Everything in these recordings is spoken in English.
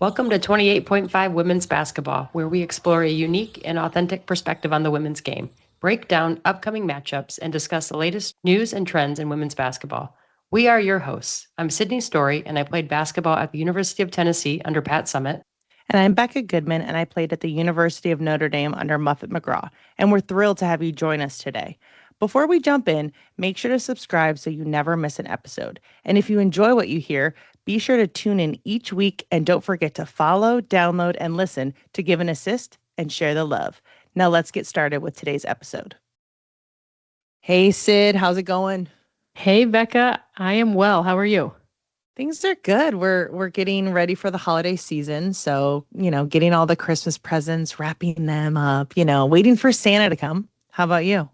Welcome to 28.5 Women's Basketball, where we explore a unique and authentic perspective on the women's game, break down upcoming matchups, and discuss the latest news and trends in women's basketball. We are your hosts. I'm Sydney Story, and I played basketball at the University of Tennessee under Pat Summitt. And I'm Becca Goodman, and I played at the University of Notre Dame under Muffet McGraw. And we're thrilled to have you join us today. Before we jump in, make sure to subscribe so you never miss an episode. And if you enjoy what you hear, be sure to tune in each week and don't forget to follow, download, and listen to give an assist and share the love. Now let's get started with today's episode. Hey, Sid, how's it going? Hey, Becca, I am well. How are you? Things are good. We're getting ready for the holiday season. So, getting all the Christmas presents, wrapping them up, waiting for Santa to come. How about you?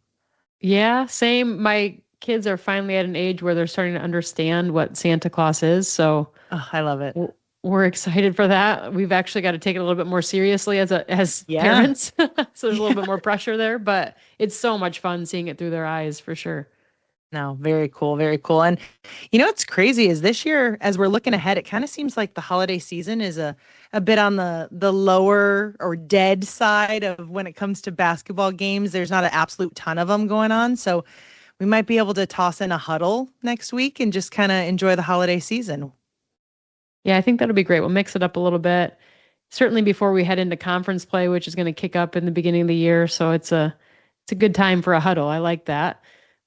Yeah, same. My kids are finally at an age where they're starting to understand what Santa Claus is. So I love it. We're excited for that. We've actually got to take it a little bit more seriously as parents. So there's a little bit more pressure there, but it's so much fun seeing it through their eyes for sure. No, very cool. Very cool. And what's crazy is this year, as we're looking ahead, it kind of seems like the holiday season is a bit on the lower or dead side of when it comes to basketball games. There's not an absolute ton of them going on. So we might be able to toss in a huddle next week and just kind of enjoy the holiday season. Yeah, I think that'll be great. We'll mix it up a little bit. Certainly before we head into conference play, which is going to kick up in the beginning of the year. So it's a good time for a huddle. I like that.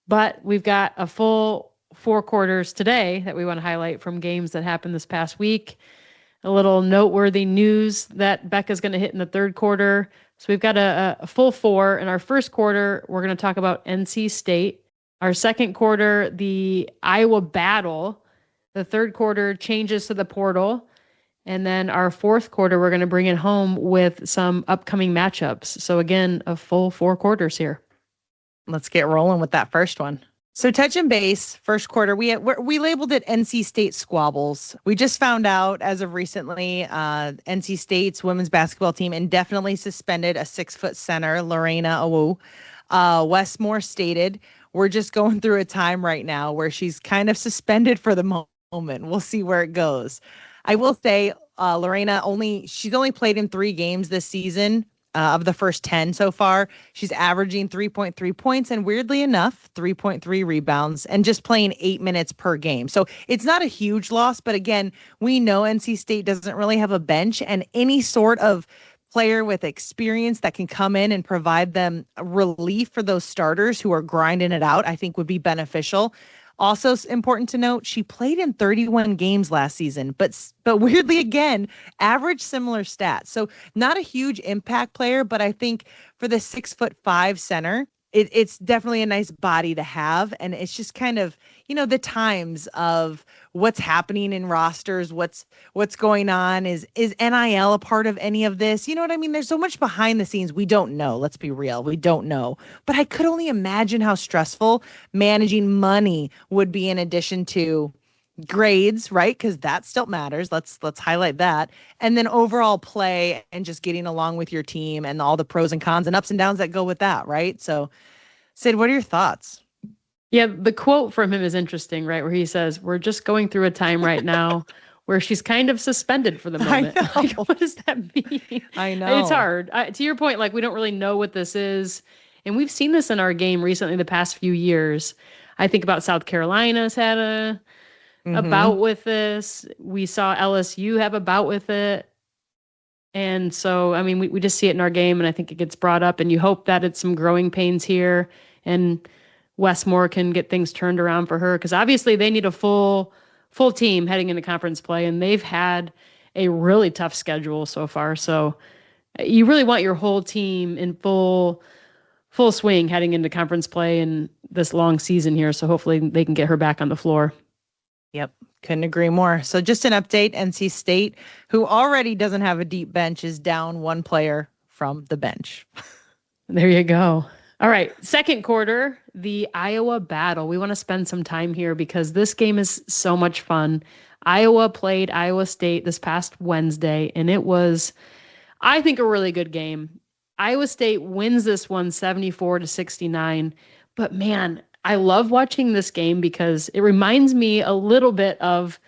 But we've got a full 4 quarters today that we want to highlight from games that happened this past week. A little noteworthy news that Becca's going to hit in the third quarter. So we've got a full 4. In our first quarter, we're going to talk about NC State. Our second quarter, the Iowa battle. The third quarter changes to the portal. And then our fourth quarter, we're going to bring it home with some upcoming matchups. So again, a full 4 quarters here. Let's get rolling with that first one. So touch and base, first quarter, we labeled it NC State squabbles. We just found out as of recently, NC State's women's basketball team indefinitely suspended a 6-foot center, Lorena Awu. Westmore stated, we're just going through a time right now where she's kind of suspended for the moment. We'll see where it goes. I will say Lorena she's only played in 3 games this season. Of the first 10 so far, she's averaging 3.3 points and weirdly enough, 3.3 rebounds and just playing 8 minutes per game. So it's not a huge loss, but again, we know NC State doesn't really have a bench, and any sort of player with experience that can come in and provide them relief for those starters who are grinding it out, I think would be beneficial. Also important to note, she played in 31 games last season, but weirdly, again, average similar stats. So not a huge impact player, but I think for the 6'5" center, it's definitely a nice body to have. And it's just kind of, the times of what's happening in rosters, what's going on. Is NIL a part of any of this? You know what I mean? There's so much behind the scenes. We don't know. Let's be real. We don't know. But I could only imagine how stressful managing money would be in addition to grades, right? Because that still matters. Let's highlight that. And then overall play and just getting along with your team and all the pros and cons and ups and downs that go with that, right? So, Sid, what are your thoughts? Yeah, the quote from him is interesting, right? Where he says, we're just going through a time right now where she's kind of suspended for the moment. Like, what does that mean? I know. It's hard. To your point, we don't really know what this is. And we've seen this in our game recently, the past few years. I think about South Carolina's had a bout with this. We saw LSU have a bout with it. And so, I mean, we just see it in our game, and I think it gets brought up, and you hope that it's some growing pains here and Westmore can get things turned around for her, because obviously they need a full team heading into conference play, and they've had a really tough schedule so far. So you really want your whole team in full swing heading into conference play in this long season here. So hopefully they can get her back on the floor. Yep. Couldn't agree more. So just an update, NC State, who already doesn't have a deep bench, is down 1 player from the bench. There you go. All right. Second quarter, the Iowa battle. We want to spend some time here because this game is so much fun. Iowa played Iowa State this past Wednesday, and it was, I think, a really good game. Iowa State wins this one 74-69. But man, I love watching this game because it reminds me a little bit of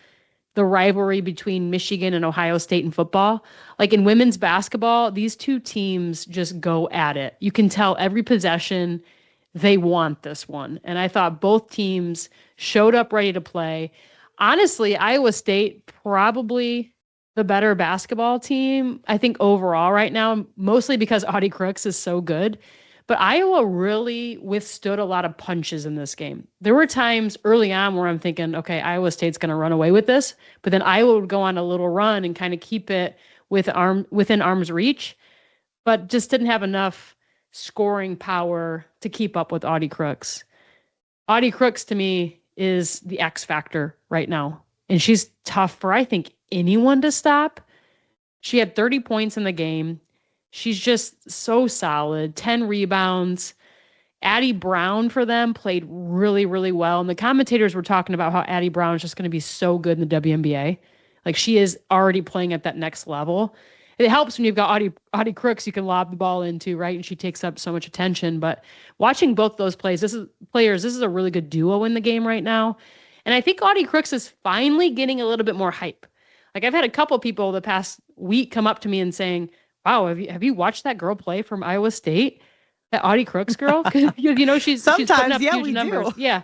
the rivalry between Michigan and Ohio State in football. Like in women's basketball, these two teams just go at it. You can tell every possession they want this one. And I thought both teams showed up ready to play. Honestly, Iowa State probably the better basketball team, I think, overall right now, mostly because Audie Crooks is so good. But Iowa really withstood a lot of punches in this game. There were times early on where I'm thinking, okay, Iowa State's going to run away with this. But then Iowa would go on a little run and kind of keep it within arm's reach, but just didn't have enough scoring power to keep up with Audie Crooks. Audie Crooks, to me, is the X factor right now. And she's tough for, I think, anyone to stop. She had 30 points in the game. She's just so solid. 10 rebounds. Addie Brown for them played really, really well. And the commentators were talking about how Addie Brown is just going to be so good in the WNBA. Like, she is already playing at that next level. It helps when you've got Audie Crooks you can lob the ball into, right? And she takes up so much attention. But watching both those this is a really good duo in the game right now. And I think Audie Crooks is finally getting a little bit more hype. Like, I've had a couple people the past week come up to me and saying, wow, have you watched that girl play from Iowa State? That Audie Crooks girl? Because she's putting up huge numbers. Do. Yeah.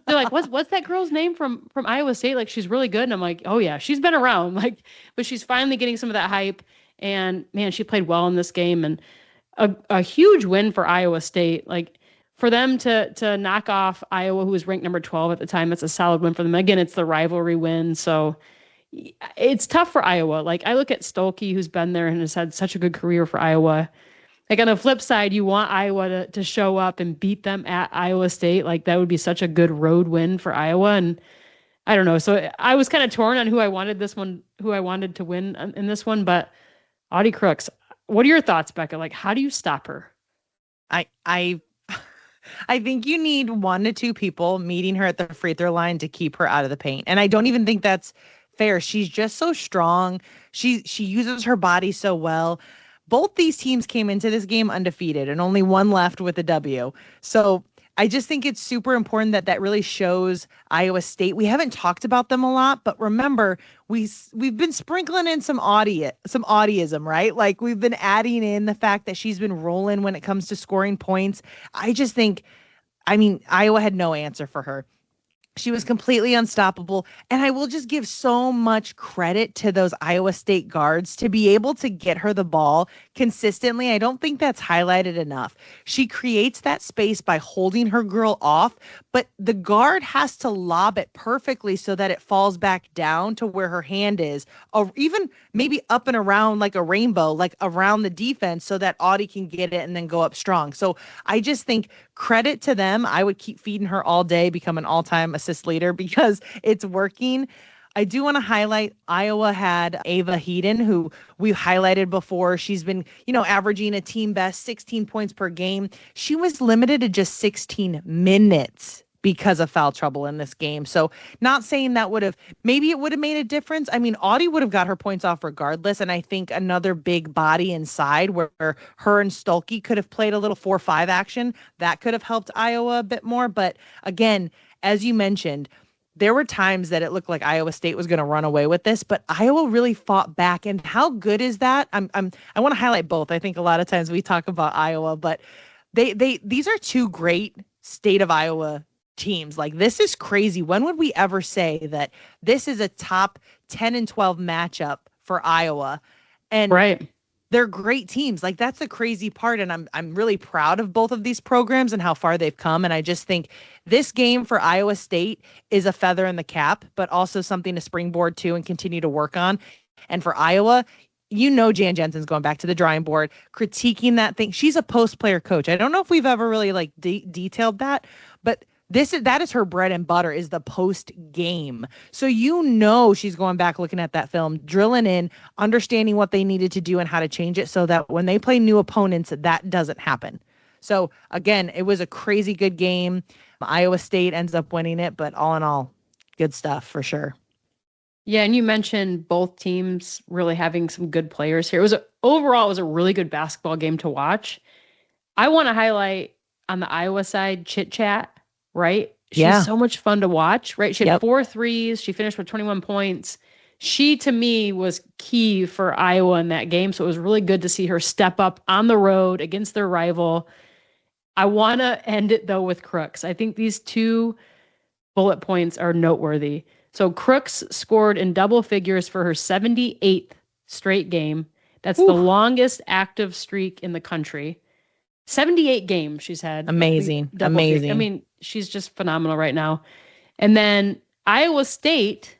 They're like, what's that girl's name from Iowa State? Like, she's really good. And I'm like, oh yeah, she's been around. Like, but she's finally getting some of that hype. And man, she played well in this game, and a huge win for Iowa State. Like, for them to knock off Iowa, who was ranked number 12 at the time, it's a solid win for them. Again, it's the rivalry win, so it's tough for Iowa. Like, I look at Stolke, who's been there and has had such a good career for Iowa. Like, on the flip side, you want Iowa to show up and beat them at Iowa State. Like, that would be such a good road win for Iowa. And I don't know. So I was kind of torn on who I wanted to win in this one. But Audie Crooks, what are your thoughts, Becca? Like, how do you stop her? I think you need 1 to 2 people meeting her at the free throw line to keep her out of the paint. And I don't even think that's fair. She's just so strong. She uses her body so well. Both these teams came into this game undefeated and only one left with a W. So I just think it's super important that really shows Iowa State. We haven't talked about them a lot, but remember, we've been sprinkling in some Audieism, right? Like, we've been adding in the fact that she's been rolling when it comes to scoring points. Iowa had no answer for her. She was completely unstoppable. And I will just give so much credit to those Iowa State guards to be able to get her the ball consistently. I don't think that's highlighted enough. She creates that space by holding her girl off, but the guard has to lob it perfectly so that it falls back down to where her hand is, or even maybe up and around like a rainbow, like around the defense, so that Audie can get it and then go up strong. So I just think credit to them. I would keep feeding her all day, become an all-time assist leader because it's working. I do want to highlight Iowa had Ava Heaton, who we've highlighted before. She's been, averaging a team best 16 points per game. She was limited to just 16 minutes because of foul trouble in this game. So not saying that maybe it would have made a difference. I mean, Audie would have got her points off regardless. And I think another big body inside where her and Stolke could have played a little 4-5 action, that could have helped Iowa a bit more. But again, as you mentioned, there were times that it looked like Iowa State was going to run away with this, but Iowa really fought back. And how good is that? I want to highlight both. I think a lot of times we talk about Iowa, but these are two great state of Iowa teams. Like, this is crazy. When would we ever say that this is a top 10 and 12 matchup for Iowa? And right. They're great teams. Like, that's the crazy part. And I'm really proud of both of these programs and how far they've come. And I just think this game for Iowa State is a feather in the cap, but also something to springboard to and continue to work on. And for Iowa, Jan Jensen's going back to the drawing board, critiquing that thing. She's a post-player coach. I don't know if we've ever really detailed that, but that is her bread and butter, is the post game. So she's going back, looking at that film, drilling in, understanding what they needed to do and how to change it so that when they play new opponents, that doesn't happen. So again, it was a crazy good game. Iowa State ends up winning it, but all in all, good stuff for sure. Yeah, and you mentioned both teams really having some good players here. Overall, it was a really good basketball game to watch. I want to highlight on the Iowa side, Chit Chat, right? She's so much fun to watch, right? She had Yep. 4 threes. She finished with 21 points. She, to me, was key for Iowa in that game. So it was really good to see her step up on the road against their rival. I want to end it, though, with Crooks. I think these 2 bullet points are noteworthy. So Crooks scored in double figures for her 78th straight game. That's the longest active streak in the country. 78 games she's had. Amazing. I mean, she's just phenomenal right now. And then Iowa State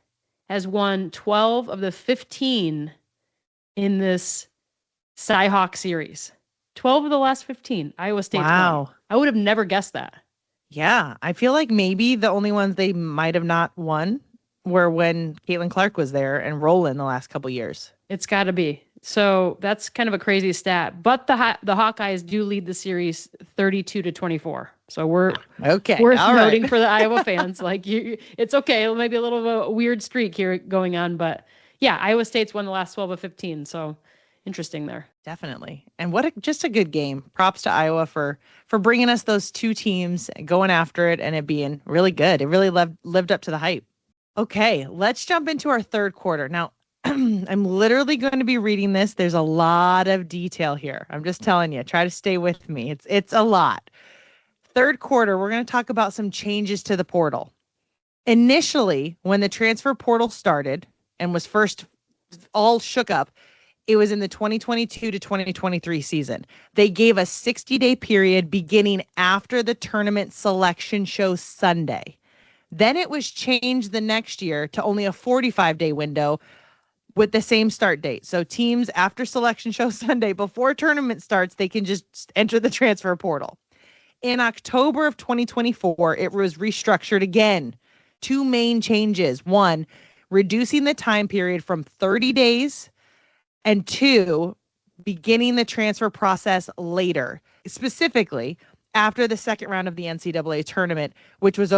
has won 12 of the 15 in this Cy-Hawk series. 12 of the last 15. Iowa State's won. I would have never guessed that. Yeah. I feel like maybe the only ones they might have not won were when Caitlin Clark was there and Roland the last couple years. It's got to be. So that's kind of a crazy stat. But the Hawkeyes do lead the series 32-24. So we're worth noting for the Iowa fans. Like it's okay. It might be a little of a weird streak here going on, but yeah, Iowa State's won the last 12 of 15. So interesting there. Definitely. And just a good game. Props to Iowa for bringing us those 2 teams, going after it, and it being really good. It really lived up to the hype. Okay, let's jump into our third quarter. Now, I'm literally going to be reading this. There's a lot of detail here. I'm just telling you, try to stay with me. It's a lot. Third quarter, we're going to talk about some changes to the portal. Initially, when the transfer portal started and was first all shook up, it was in the 2022 to 2023 season. They gave a 60-day period beginning after the tournament selection show Sunday. Then it was changed the next year to only a 45-day window with the same start date. So teams after selection show Sunday, before tournament starts, they can just enter the transfer portal. In October of 2024, it was restructured again. 2 main changes. 1, reducing the time period from 30 days, and 2, beginning the transfer process later, specifically after the second round of the NCAA tournament, which was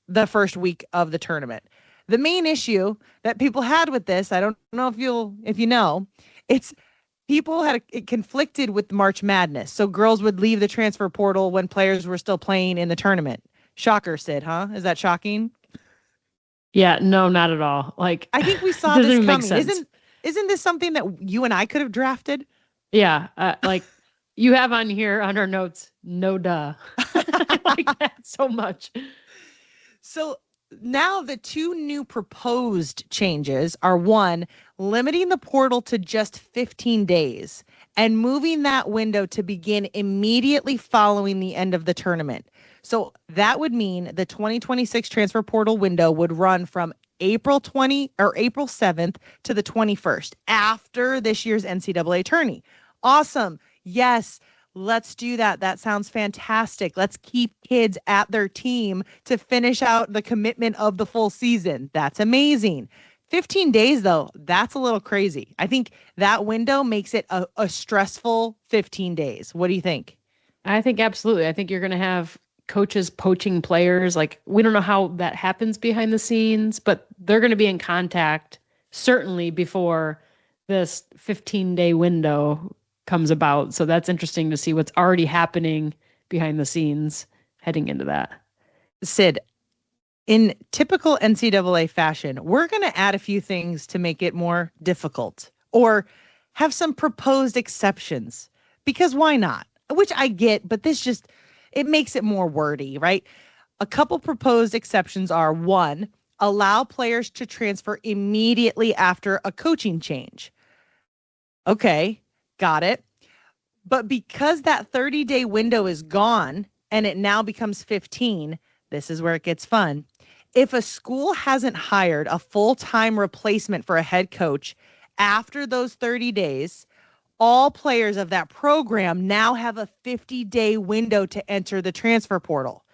the first week of the tournament. The main issue that people had with this, I don't know if you know, it's people it conflicted with March Madness. So girls would leave the transfer portal when players were still playing in the tournament. Shocker, Sid, huh? Is that shocking? Yeah, no, not at all. Like, I think we saw this coming. Isn't this something that you and I could have drafted? Yeah, like you have on here on our notes, no duh. I like that so much. So now the 2 new proposed changes are 1, limiting the portal to just 15 days and moving that window to begin immediately following the end of the tournament. So that would mean the 2026 transfer portal window would run from April 7th to the 21st after this year's NCAA tourney. Awesome. Yes. Let's do that. That sounds fantastic. Let's keep kids at their team to finish out the commitment of the full season. That's amazing. 15 days, though, that's a little crazy. I think that window makes it a stressful 15 days. What do you think? I think absolutely. I think you're going to have coaches poaching players. Like, we don't know how that happens behind the scenes, but they're going to be in contact certainly before this 15-day window comes about. So that's interesting to see what's already happening behind the scenes heading into that. Sid, in typical NCAA fashion, we're going to add a few things to make it more difficult or have some proposed exceptions, because why not? Which I get, but it makes it more wordy, right? A couple proposed exceptions are: 1, allow players to transfer immediately after a coaching change. Okay. Got it. But because that 30-day window is gone and it now becomes 15, this is where it gets fun. If a school hasn't hired a full-time replacement for a head coach after those 30 days, all players of that program now have a 50-day window to enter the transfer portal.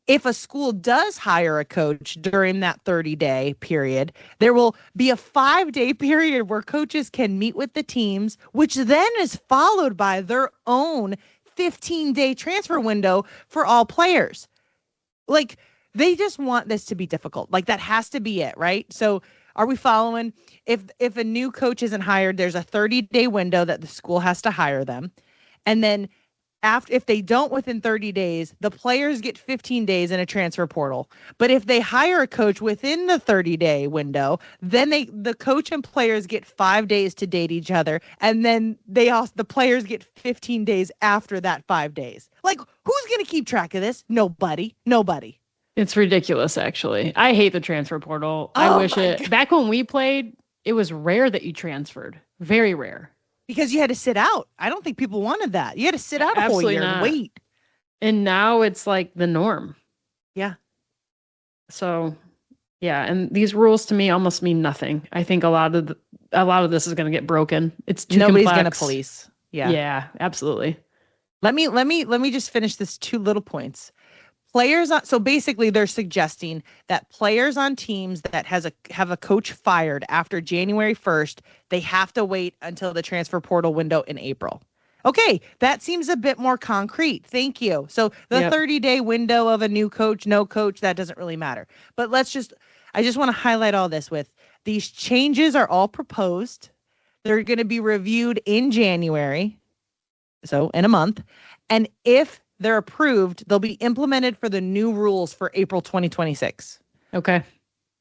If a school does hire a coach during that 30-day period, there will be a 5-day period where coaches can meet with the teams, which then is followed by their own 15-day transfer window for all players. Like, they just want this to be difficult. Like, that has to be it, right? So are we following? If a new coach isn't hired, there's a 30-day window that the school has to hire them. And then if they don't within 30 days, the players get 15 days in a transfer portal. But if they hire a coach within the 30-day window, then the coach and players get 5 days to date each other, and then the players get 15 days after that 5 days. Like, who's going to keep track of this? Nobody. It's ridiculous, actually. I hate the transfer portal. I wish it. Back when we played, it was rare that you transferred. Very rare. Because you had to sit out. I don't think people wanted that. You had to sit out a whole year and wait. And now it's like the norm. Yeah. So, yeah, and these rules to me almost mean nothing. I think a lot of this is going to get broken. It's too Nobody's complex. going to police. Yeah. Yeah, absolutely. Let me just finish this 2 little points. So basically they're suggesting that players on teams that have a coach fired after January 1st, they have to wait until the transfer portal window in April. Okay, that seems a bit more concrete. Thank you. So the 30-day window of a new coach, no coach, that doesn't really matter. But I just want to highlight all this with these changes are all proposed. They're going to be reviewed in January, so in a month. And if they're approved, they'll be implemented for the new rules for April 2026. Okay.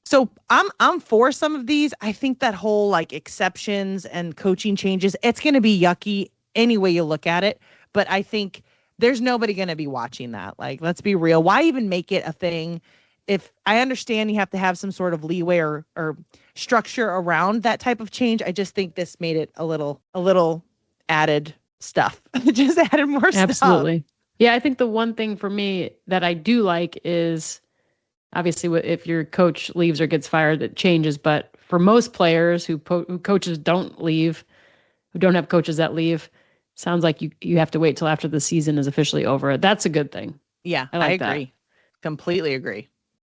So I'm for some of these. I think that whole like exceptions and coaching changes, it's going to be yucky any way you look at it. But I think there's nobody going to be watching that. Like, let's be real. Why even make it a thing? If I understand you have to have some sort of leeway or structure around that type of change, I just think this made it a little added stuff. Just added more stuff. Absolutely. Yeah, I think the one thing for me that I do like is obviously if your coach leaves or gets fired, it changes. But for most players who coaches don't leave, who don't have coaches that leave, sounds like you have to wait till after the season is officially over. That's a good thing. Yeah, I agree. That. Completely agree.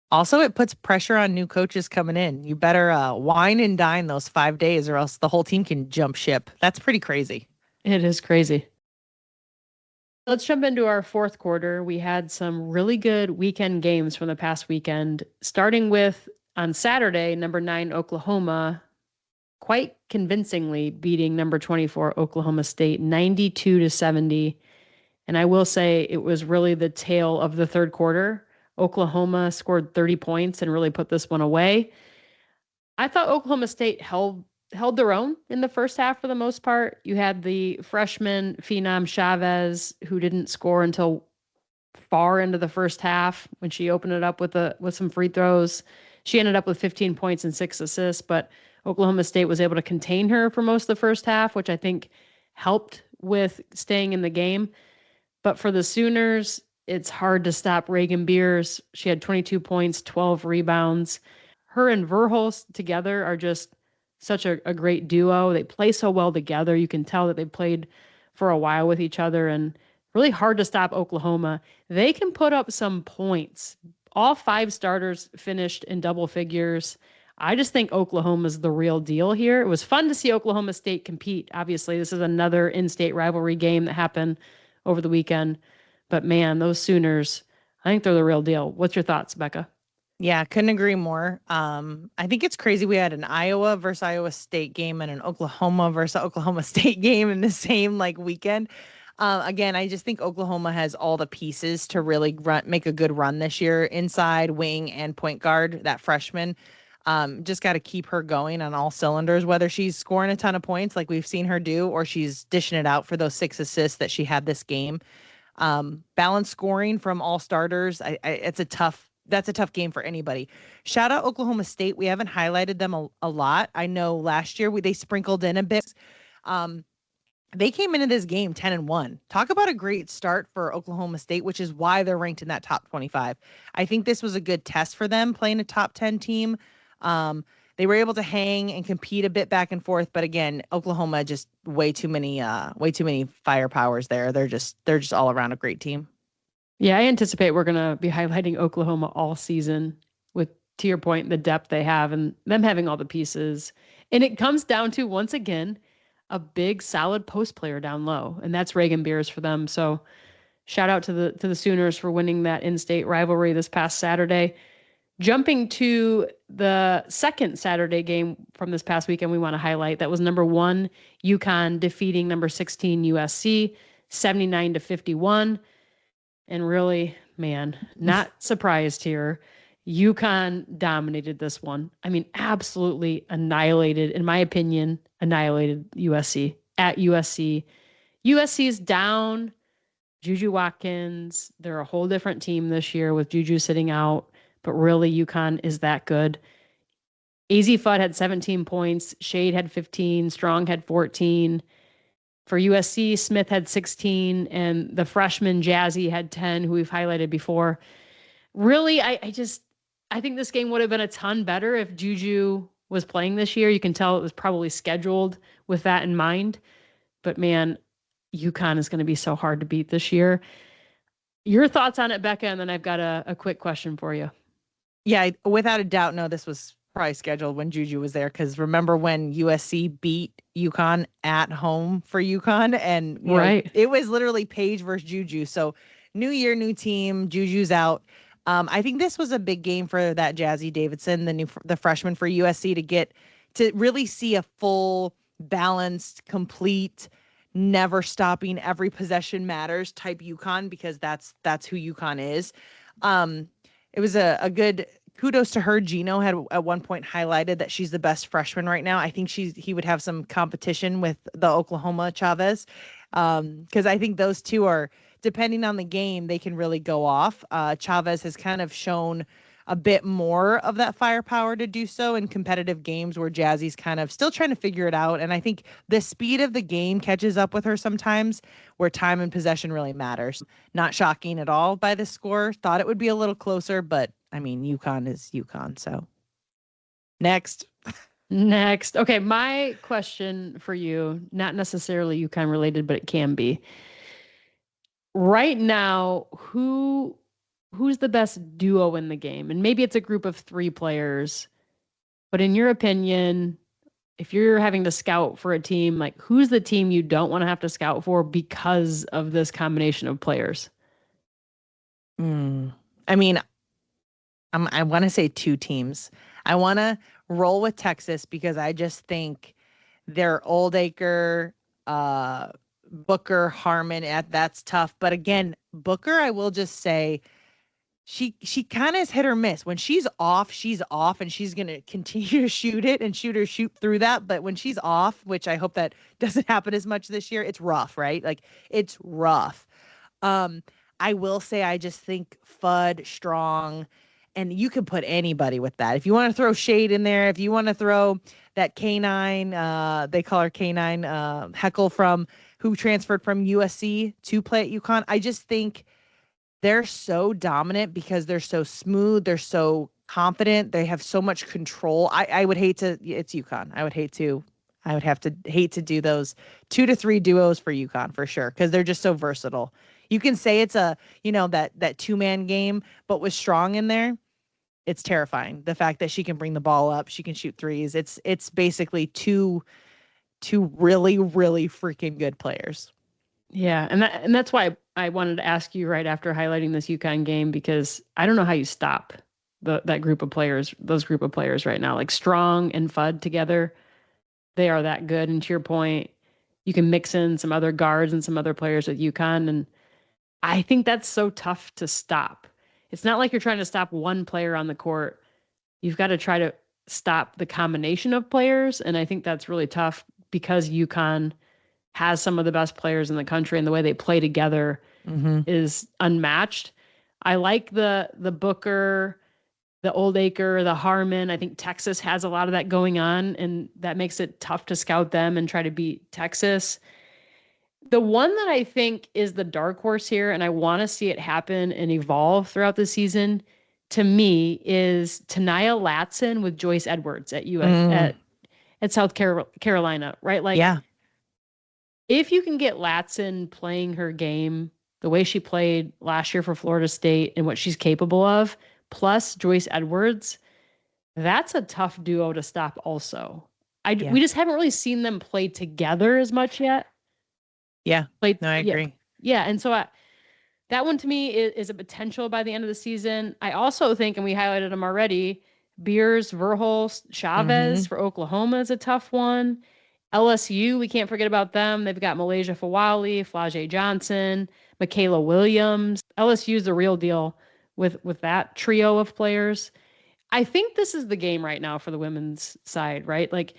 Also, it puts pressure on new coaches coming in. You better wine and dine those 5 days or else the whole team can jump ship. That's pretty crazy. It is crazy. Let's jump into our fourth quarter. We had some really good weekend games from the past weekend, starting with on Saturday, number 9 Oklahoma, quite convincingly beating number 24 Oklahoma State 92-70. And I will say it was really the tail of the third quarter. Oklahoma scored 30 points and really put this one away. I thought Oklahoma State held their own in the first half for the most part. You had the freshman phenom Chavez, who didn't score until far into the first half when she opened it up with some free throws. She ended up with 15 points and 6 assists, but Oklahoma State was able to contain her for most of the first half, which I think helped with staying in the game. But for the Sooners, it's hard to stop Reagan Beers. She had 22 points, 12 rebounds. Her and Verhulst together are just such a great duo. They play so well together. You can tell that they've played for a while with each other, and really hard to stop Oklahoma. They can put up some points. All 5 starters finished in double figures. I just think Oklahoma's the real deal here. It was fun to see Oklahoma State compete. Obviously, this is another in-state rivalry game that happened over the weekend. But man, those Sooners, I think they're the real deal. What's your thoughts, Becca? Yeah, couldn't agree more. I think it's crazy we had an Iowa versus Iowa State game and an Oklahoma versus Oklahoma State game in the same weekend. Again, I just think Oklahoma has all the pieces to really make a good run this year, inside, wing, and point guard, that freshman. Just got to keep her going on all cylinders, whether she's scoring a ton of points like we've seen her do, or she's dishing it out for those 6 assists that she had this game. Balanced scoring from all starters. That's a tough game for anybody. Shout out Oklahoma State. We haven't highlighted them a lot. I know last year they sprinkled in a bit. They came into this game 10-1. Talk about a great start for Oklahoma State, which is why they're ranked in that top 25. I think this was a good test for them playing a top 10 team. They were able to hang and compete a bit back and forth, but again, Oklahoma just way too many firepowers there. They're just all around a great team. Yeah, I anticipate we're going to be highlighting Oklahoma all season with, to your point, the depth they have and them having all the pieces. And it comes down to, once again, a big, solid post player down low, and that's Reagan Beers for them. So shout out to the Sooners for winning that in-state rivalry this past Saturday. Jumping to the second Saturday game from this past weekend we want to highlight, that was number 1 UConn defeating number 16 USC 79-51. And really, man, not surprised here. UConn dominated this one. I mean, absolutely annihilated, in my opinion, annihilated USC at USC. USC is down. Juju Watkins, they're a whole different team this year with Juju sitting out, but really UConn is that good. AZ Fudd had 17 points, Shade had 15, Strong had 14. For USC, Smith had 16, and the freshman Jazzy had 10, who we've highlighted before. Really, I think this game would have been a ton better if Juju was playing this year. You can tell it was probably scheduled with that in mind. But man, UConn is going to be so hard to beat this year. Your thoughts on it, Becca, and then I've got a quick question for you. Yeah, without a doubt, no, this was probably scheduled when Juju was there, because remember when USC beat UConn at home for UConn, and right, it was literally Paige versus Juju. So new year, new team, Juju's out. I think this was a big game for that Jazzy Davidson, the freshman for USC, to really see a full, balanced, complete, never stopping, every possession matters type UConn, because that's who UConn is. It was a good kudos to her. Gino had at one point highlighted that she's the best freshman right now. I think he would have some competition with the Oklahoma Chavez, because I think those two are, depending on the game, they can really go off. Chavez has kind of shown a bit more of that firepower to do so in competitive games where Jazzy's kind of still trying to figure it out. And I think the speed of the game catches up with her sometimes, where time and possession really matters. Not shocking at all by the score. Thought it would be a little closer, but I mean, UConn is UConn. So next. Okay, my question for you, not necessarily UConn related, but it can be. Right now, who's the best duo in the game? And maybe it's a group of 3 players, but in your opinion, if you're having to scout for a team, like, who's the team you don't want to have to scout for because of this combination of players? I mean, I want to say 2 teams. I want to roll with Texas because I just think they're Oldacre, Booker, Harmon. That's tough. But again, Booker, I will just say, she kind of is hit or miss. When she's off, and she's going to continue to shoot it and shoot through that. But when she's off, which I hope that doesn't happen as much this year, it's rough, right? Like, it's rough. I will say, I just think Fudd, Strong, and you can put anybody with that. If you want to throw Shade in there, if you want to throw that K9, they call her K9, Heckle who transferred from USC to play at UConn. I just think they're so dominant because they're so smooth. They're so confident. They have so much control. I would hate to, it's UConn. I would have to hate to do those 2 to 3 duos for UConn for sure, because they're just so versatile. You can say it's a, that 2-man game, but with Strong in there, it's terrifying. The fact that she can bring the ball up, she can shoot threes. It's basically two really, really freaking good players. Yeah, and that's why I wanted to ask you right after highlighting this UConn game, because I don't know how you stop that group of players, those group of players right now. Like, Strong and Fudd together, they are that good. And to your point, you can mix in some other guards and some other players with UConn, and I think that's so tough to stop. It's not like you're trying to stop one player on the court. You've got to try to stop the combination of players, and I think that's really tough because UConn has some of the best players in the country, and the way they play together is unmatched. I like the Booker, the Oldacre, the Harmon. I think Texas has a lot of that going on, and that makes it tough to scout them and try to beat Texas. The one that I think is the dark horse here, and I want to see it happen and evolve throughout the season, to me, is Tanaya Latson with Joyce Edwards at at South Carolina, right? Like, yeah. If you can get Latson playing her game the way she played last year for Florida State and what she's capable of, plus Joyce Edwards, that's a tough duo to stop also. We just haven't really seen them play together as much yet. Yeah. No, I agree. Yeah. And so that one to me is a potential by the end of the season. I also think, and we highlighted them already, Beers, Verhulst, Chavez for Oklahoma is a tough one. LSU, we can't forget about them. They've got Malaysia Fawali, Flau'jae Johnson, Michaela Williams. LSU is the real deal with that trio of players. I think this is the game right now for the women's side, right? Like,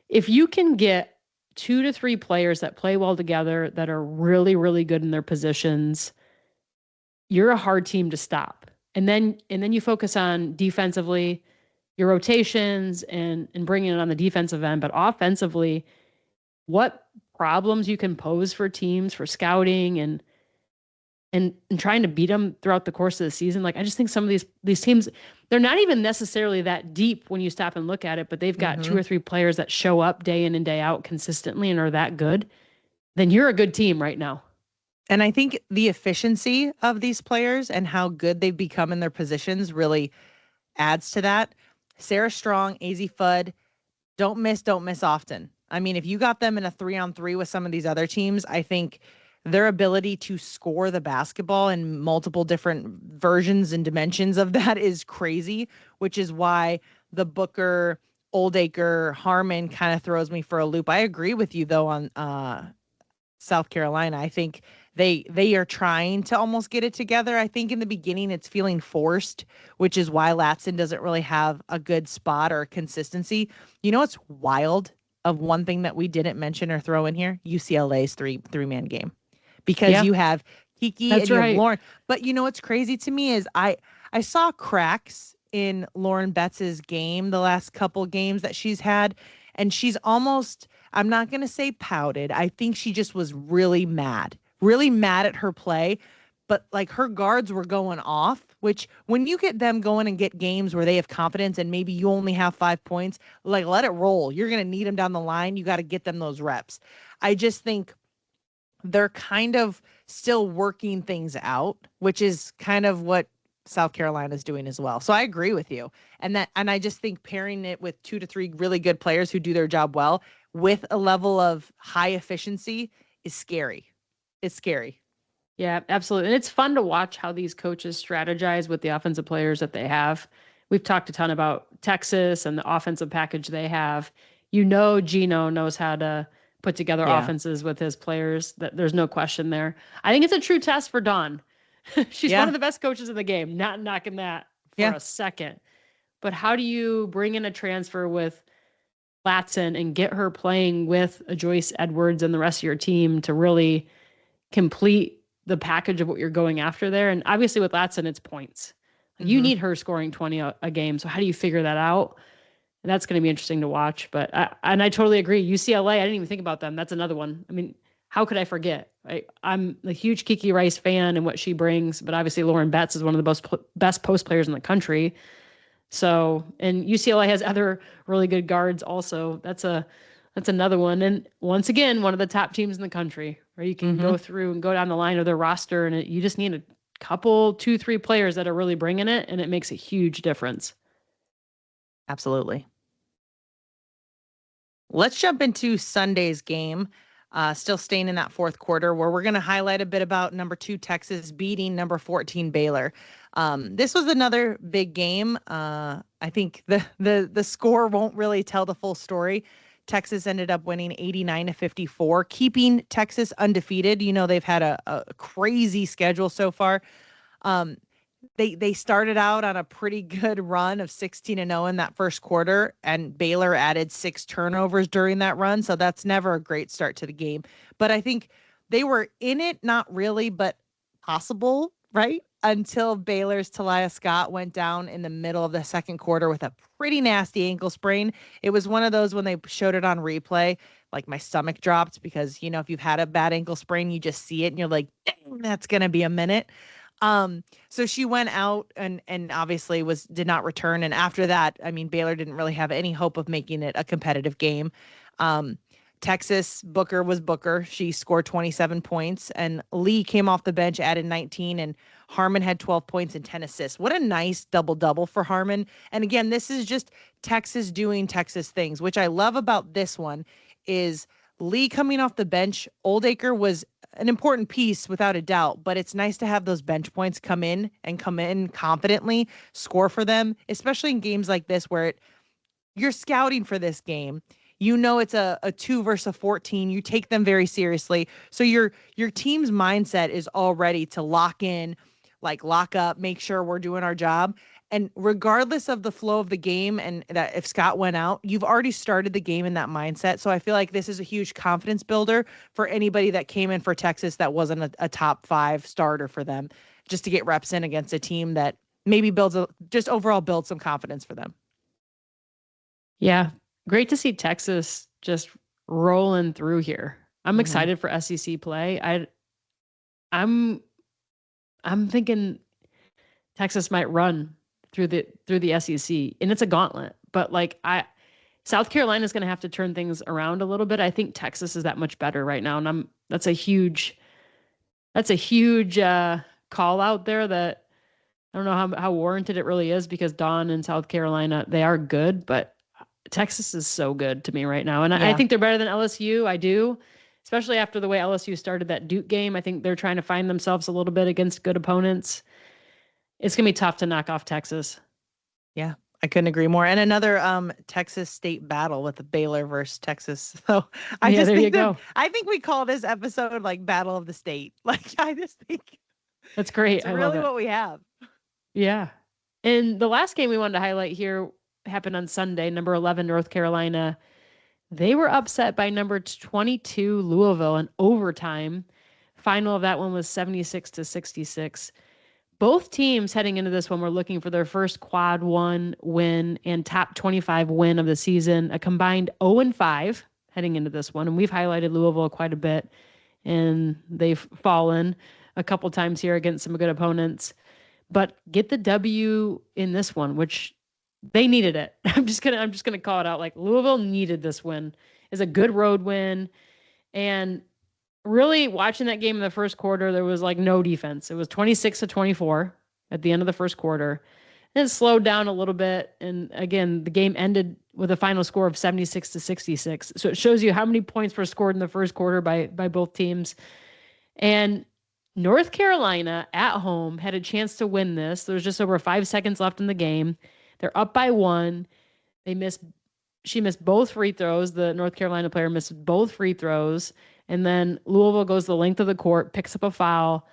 if you can get 2 to 3 players that play well together, that are really, really good in their positions, you're a hard team to stop. And then you focus on defensively, your rotations and bringing it on the defensive end, but offensively, what problems you can pose for teams for scouting and trying to beat them throughout the course of the season. Like, I just think some of these teams, they're not even necessarily that deep when you stop and look at it, but they've got 2 or 3 players that show up day in and day out consistently and are that good. Then you're a good team right now. And I think the efficiency of these players and how good they've become in their positions really adds to that. Sarah Strong, AZ Fudd, don't miss often. I mean, if you got them in a 3-on-3 with some of these other teams, I think their ability to score the basketball in multiple different versions and dimensions of that is crazy, which is why the Booker, Oldacre, Harmon kind of throws me for a loop. I agree with you, though, on South Carolina. I think they are trying to almost get it together. I think in the beginning it's feeling forced, which is why Latson doesn't really have a good spot or consistency. You know what's wild of one thing that we didn't mention or throw in here? UCLA's three-man game. Because you have Kiki and you have Lauren. But you know what's crazy to me is I saw cracks in Lauren Betts's game the last couple games that she's had, and she's almost, I'm not going to say pouted. I think she just was really mad at her play. But like, her guards were going off, which when you get them going and get games where they have confidence and maybe you only have 5 points, like, let it roll. You're going to need them down the line. You got to get them those reps. I just think they're kind of still working things out, which is kind of what South Carolina is doing as well. So I agree with you. And I just think pairing it with 2 to 3 really good players who do their job well with a level of high efficiency is scary. It's scary. Yeah, absolutely. And it's fun to watch how these coaches strategize with the offensive players that they have. We've talked a ton about Texas and the offensive package they have. Gino knows how to put together offenses with his players. That there's no question there. I think it's a true test for Dawn. She's one of the best coaches in the game. Not knocking that for a second. But how do you bring in a transfer with Latson and get her playing with a Joyce Edwards and the rest of your team to really complete the package of what you're going after there? And obviously with Latson, it's points. You need her scoring 20 a game. So how do you figure that out? And that's going to be interesting to watch. But I totally agree. UCLA, I didn't even think about them. That's another one. I mean, how could I forget? I'm a huge Kiki Rice fan and what she brings, but obviously Lauren Betts is one of the best post players in the country. So, and UCLA has other really good guards also. That's another one. And once again, one of the top teams in the country, where you can go through and go down the line of their roster, and you just need a couple, 2-3 players that are really bringing it, and it makes a huge difference. Absolutely. Let's jump into Sunday's game. Still staying in that fourth quarter, where we're going to highlight a bit about number 2 Texas beating number 14 Baylor. This was another big game. I think the score won't really tell the full story. Texas ended up winning 89-54, keeping Texas undefeated. They've had a crazy schedule so far. They started out on a pretty good run of 16-0 in that first quarter, and Baylor added 6 turnovers during that run. So that's never a great start to the game. But I think they were in it, not really, but possible, right? Until Baylor's Talia Scott went down in the middle of the second quarter with a pretty nasty ankle sprain. It was one of those when they showed it on replay, like my stomach dropped because, if you've had a bad ankle sprain, you just see it and you're like, dang, that's going to be a minute. So she went out and obviously did not return. And after that, I mean, Baylor didn't really have any hope of making it a competitive game. Texas, Booker was Booker. She scored 27 points, and Lee came off the bench, added 19, and Harmon had 12 points and 10 assists. What a nice double-double for Harmon. And again, this is just Texas doing Texas things, which I love about this one is Lee coming off the bench. Oldacre was an important piece without a doubt, but it's nice to have those bench points come in confidently, score for them, especially in games like this where you're scouting for this game. It's a 2 versus a 14. You take them very seriously. So your team's mindset is already to lock in, like lock up, make sure we're doing our job. And regardless of the flow of the game and that if Scott went out, you've already started the game in that mindset. So I feel like this is a huge confidence builder for anybody that came in for Texas that wasn't a top 5 starter for them, just to get reps in against a team that maybe just overall builds some confidence for them. Yeah. Great to see Texas just rolling through here. I'm excited for SEC play. I'm thinking Texas might run through the SEC, and it's a gauntlet. But South Carolina is going to have to turn things around a little bit. I think Texas is that much better right now, and that's a huge call out there that I don't know how warranted it really is, because Dawn and South Carolina, they are good, but Texas is so good to me right now. And I think they're better than LSU. I do, especially after the way LSU started that Duke game. I think they're trying to find themselves a little bit against good opponents. It's going to be tough to knock off Texas. Yeah, I couldn't agree more. And another Texas state battle with the Baylor versus Texas. So I think we call this episode like Battle of the State. I just think that's great. It's really what we have. Yeah. And the last game we wanted to highlight here happened on Sunday. Number 11, North Carolina. They were upset by number 22, Louisville, in overtime. Final of that one was 76-66. Both teams heading into this one were looking for their first quad 1 win and top 25 win of the season, a combined 0-5 heading into this one. And we've highlighted Louisville quite a bit, and they've fallen a couple times here against some good opponents. But get the W in this one, which they needed it. I'm just gonna call it out. Like, Louisville needed this win. It's a good road win. And really, watching that game in the first quarter, there was no defense. It was 26-24 at the end of the first quarter. And it slowed down a little bit. And again, the game ended with a final score of 76-66. So it shows you how many points were scored in the first quarter by both teams. And North Carolina at home had a chance to win this. There was just over 5 seconds left in the game. They're up by 1. She missed both free throws. The North Carolina player missed both free throws. And then Louisville goes the length of the court, picks up a foul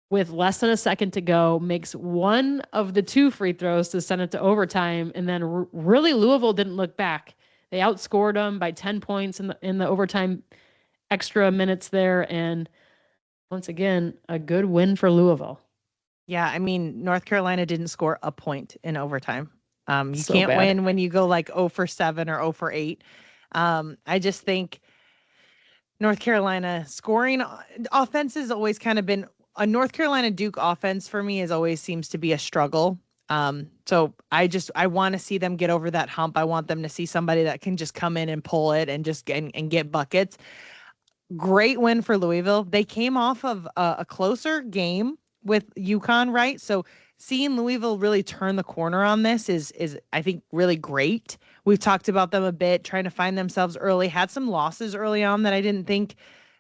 with less than a second to go, makes one of the 2 free throws to send it to overtime. And then really Louisville didn't look back. They outscored them by 10 points in the overtime extra minutes there. And once again, a good win for Louisville. Yeah, I mean, North Carolina didn't score a point in overtime. You So can't bad. win when you go 0 for 7 or 0 for 8. I just think North Carolina scoring offense has always kind of been a North Carolina Duke offense for me always seems to be a struggle. So I want to see them get over that hump. I want them to see somebody that can just come in and pull it and just and get buckets. Great win for Louisville. They came off of a closer game with UConn, right? So seeing Louisville really turn the corner on this is I think really great. We've talked about them a bit, trying to find themselves early, had some losses early on that I didn't think,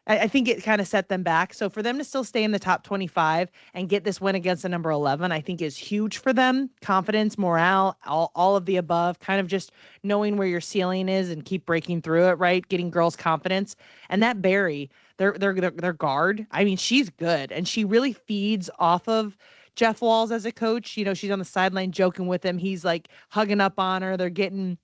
I think it kind of set them back. So for them to still stay in the top 25 and get this win against the number 11, I think is huge for them. Confidence, morale, all of the above, kind of just knowing where your ceiling is and keep breaking through it, right? Getting girls confidence. And that Barry, their guard, I mean, she's good. And she really feeds off of Jeff Walls as a coach. She's on the sideline joking with him. He's hugging up on her. They're getting,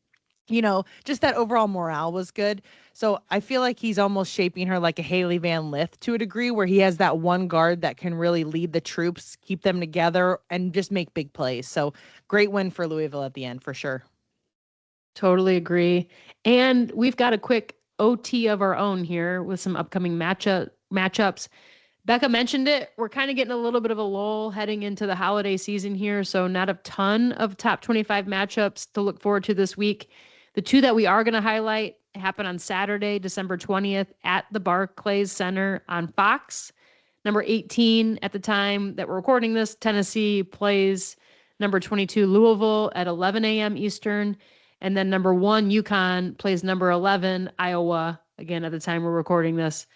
just that overall morale was good. So I feel like he's almost shaping her like a Haley Van Lith to a degree, where he has that one guard that can really lead the troops, keep them together, and just make big plays. So great win for Louisville at the end, for sure. Totally agree. And we've got a quick OT of our own here with some upcoming matchups. Becca mentioned it. We're kind of getting a little bit of a lull heading into the holiday season here, so not a ton of top 25 matchups to look forward to this week. The 2 that we are going to highlight happen on Saturday, December 20th at the Barclays Center on Fox. Number 18 at the time that we're recording this, Tennessee plays number 22, Louisville at 11 a.m. Eastern. And then number 1, UConn plays number 11, Iowa, again at the time we're recording this,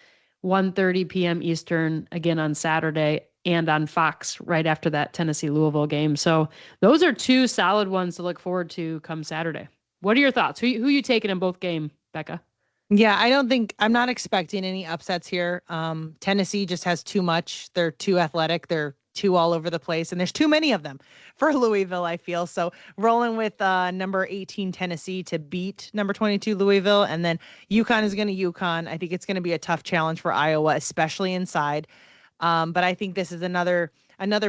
1:30 p.m. Eastern, again on Saturday, and on Fox right after that Tennessee-Louisville game. So those are 2 solid ones to look forward to come Saturday. What are your thoughts? Who you taking in both game, Becca? Yeah, I'm not expecting any upsets here. Tennessee just has too much. They're too athletic. They're too all over the place, and there's too many of them for Louisville, I feel. So rolling with number 18 Tennessee to beat number 22 Louisville, and then UConn is going to UConn. I think it's going to be a tough challenge for Iowa, especially inside. But I think this is another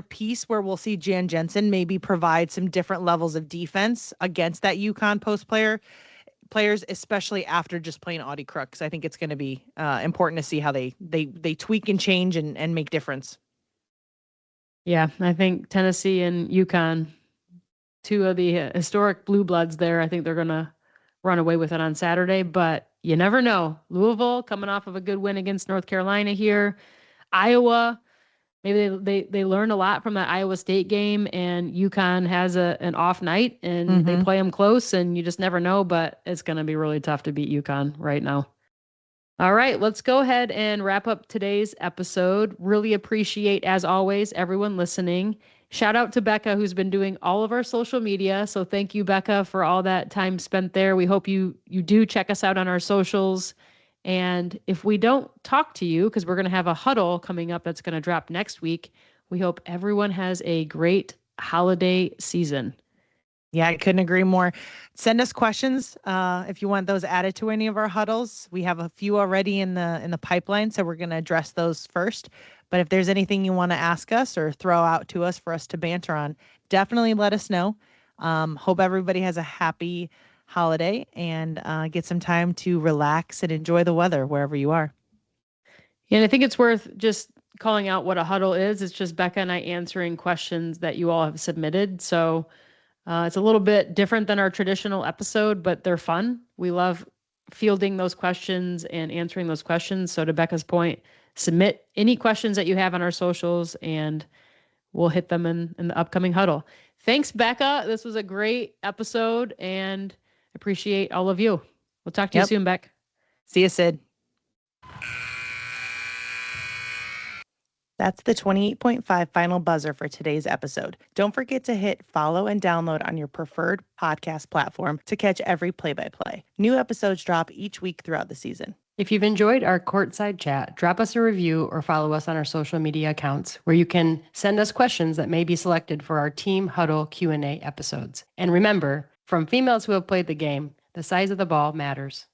piece where we'll see Jan Jensen maybe provide some different levels of defense against that UConn players, especially after just playing Audie Crooks. I think it's going to be important to see how they tweak and change and make difference. Yeah, I think Tennessee and UConn, two of the historic blue bloods there, I think they're going to run away with it on Saturday, but you never know. Louisville coming off of a good win against North Carolina here. Iowa, maybe they learned a lot from that Iowa State game, and UConn has an off night, and they play them close, and you just never know, but it's going to be really tough to beat UConn right now. All right, let's go ahead and wrap up today's episode. Really appreciate, as always, everyone listening. Shout out to Becca, who's been doing all of our social media. So thank you, Becca, for all that time spent there. We hope you do check us out on our socials. And if we don't talk to you, because we're going to have a huddle coming up that's going to drop next week, we hope everyone has a great holiday season. Yeah, I couldn't agree more. Send us questions if you want those added to any of our huddles. We have a few already in the pipeline, so we're going to address those first. But if there's anything you want to ask us or throw out to us for us to banter on, definitely let us know. Hope everybody has a happy holiday and get some time to relax and enjoy the weather wherever you are. Yeah, and I think it's worth just calling out what a huddle is. It's just Becca and I answering questions that you all have submitted. So it's a little bit different than our traditional episode, but they're fun. We love fielding those questions and answering those questions. So to Becca's point, submit any questions that you have on our socials and we'll hit them in the upcoming huddle. Thanks, Becca. This was a great episode and appreciate all of you. We'll talk to you soon, Beck. See you, Sid. That's the 28.5 final buzzer for today's episode. Don't forget to hit follow and download on your preferred podcast platform to catch every play-by-play. New episodes drop each week throughout the season. If you've enjoyed our courtside chat, drop us a review or follow us on our social media accounts where you can send us questions that may be selected for our Team Huddle Q&A episodes. And remember, from females who have played the game, the size of the ball matters.